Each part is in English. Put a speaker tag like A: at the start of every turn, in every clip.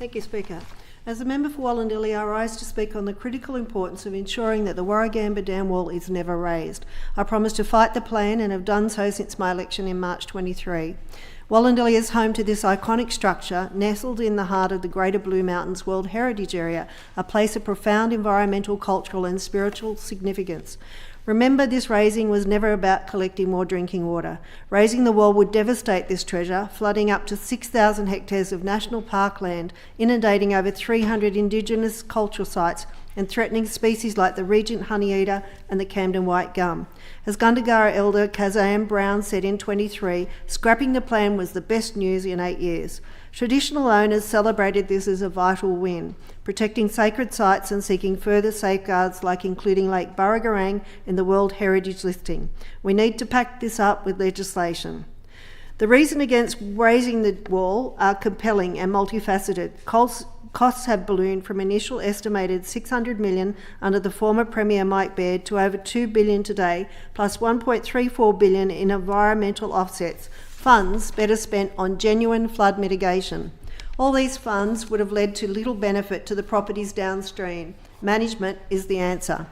A: Thank you, Speaker. As a member for Wollondilly, I rise to speak on the critical importance of ensuring that the Warragamba Dam wall is never raised. I promise to fight the plan and have done so since my election in March 23. Wollondilly is home to this iconic structure, nestled in the heart of the Greater Blue Mountains World Heritage Area, a place of profound environmental, cultural and spiritual significance. Remember, this raising was never about collecting more drinking water. Raising the wall would devastate this treasure, flooding up to 6,000 hectares of national park land, inundating over 300 Indigenous cultural sites and threatening species like the regent honeyeater and the Camden white gum. As Gundungurra Elder Kazan Brown said in 23, scrapping the plan was the best news in 8 years. Traditional owners celebrated this as a vital win, protecting sacred sites and seeking further safeguards like including Lake Burragorang in the World Heritage listing. We need to back this up with legislation. The reason against raising the wall are compelling and multifaceted. Costs have ballooned from initial estimated $600 million under the former Premier Mike Baird to over $2 billion today, plus $1.34 billion in environmental offsets, funds better spent on genuine flood mitigation. All these funds would have led to little benefit to the properties downstream. Management is the answer.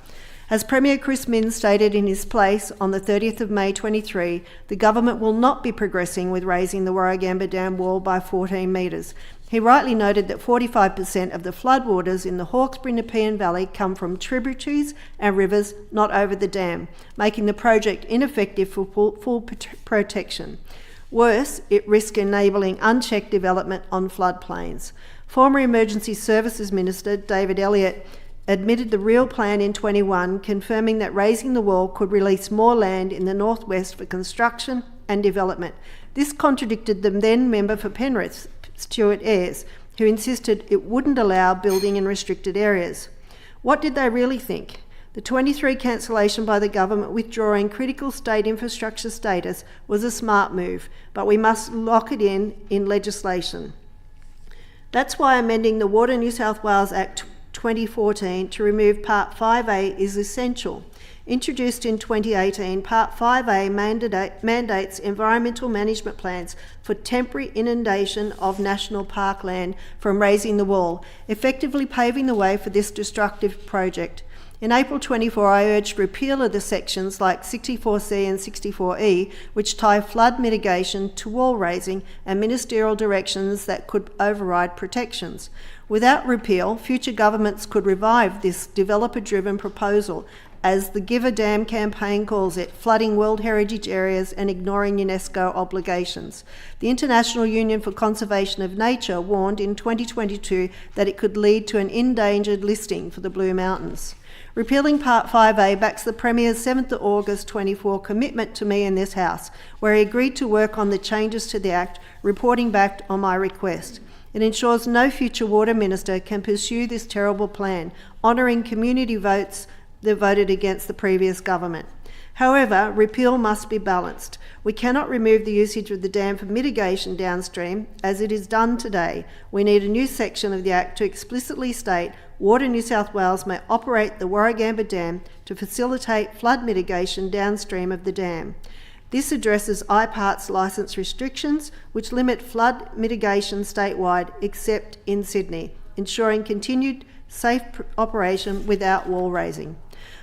A: As Premier Chris Minns stated in his place on the 30th of May 23, the government will not be progressing with raising the Warragamba Dam wall by 14 metres. He rightly noted that 45% of the floodwaters in the Hawkesbury-Nepean Valley come from tributaries and rivers, not over the dam, making the project ineffective for full protection. Worse, it risks enabling unchecked development on floodplains. Former Emergency Services Minister David Elliott admitted the real plan in 21, confirming that raising the wall could release more land in the northwest for construction and development. This contradicted the then member for Penrith, Stuart Ayres, who insisted it wouldn't allow building in restricted areas. What did they really think? The 23 cancellation by the government withdrawing critical state infrastructure status was a smart move, but we must lock it in legislation. That's why amending the Water New South Wales Act 2014 to remove Part 5A is essential. Introduced in 2018, Part 5A mandates environmental management plans for temporary inundation of national park land from raising the wall, effectively paving the way for this destructive project. In April 24, I urged repeal of the sections like 64C and 64E, which tie flood mitigation to wall raising and ministerial directions that could override protections. Without repeal, future governments could revive this developer-driven proposal, as the Give a Damn campaign calls it, flooding World Heritage areas and ignoring UNESCO obligations. The International Union for Conservation of Nature warned in 2022 that it could lead to an endangered listing for the Blue Mountains. Repealing Part 5A backs the Premier's 7th of August 24 commitment to me in this House, where he agreed to work on the changes to the Act, reporting back on my request. It ensures no future water minister can pursue this terrible plan, honouring community votes that voted against the previous government. However, repeal must be balanced. We cannot remove the usage of the dam for mitigation downstream, as it is done today. We need a new section of the Act to explicitly state Water New South Wales may operate the Warragamba Dam to facilitate flood mitigation downstream of the dam. This addresses IPART's licence restrictions, which limit flood mitigation statewide except in Sydney, ensuring continued safe operation without wall raising.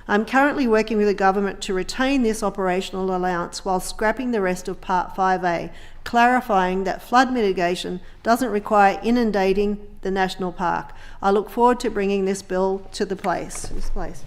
A: I'm currently working with the government to retain this operational allowance while scrapping the rest of Part 5A, clarifying that flood mitigation doesn't require inundating the national park. I look forward to bringing this bill to this place.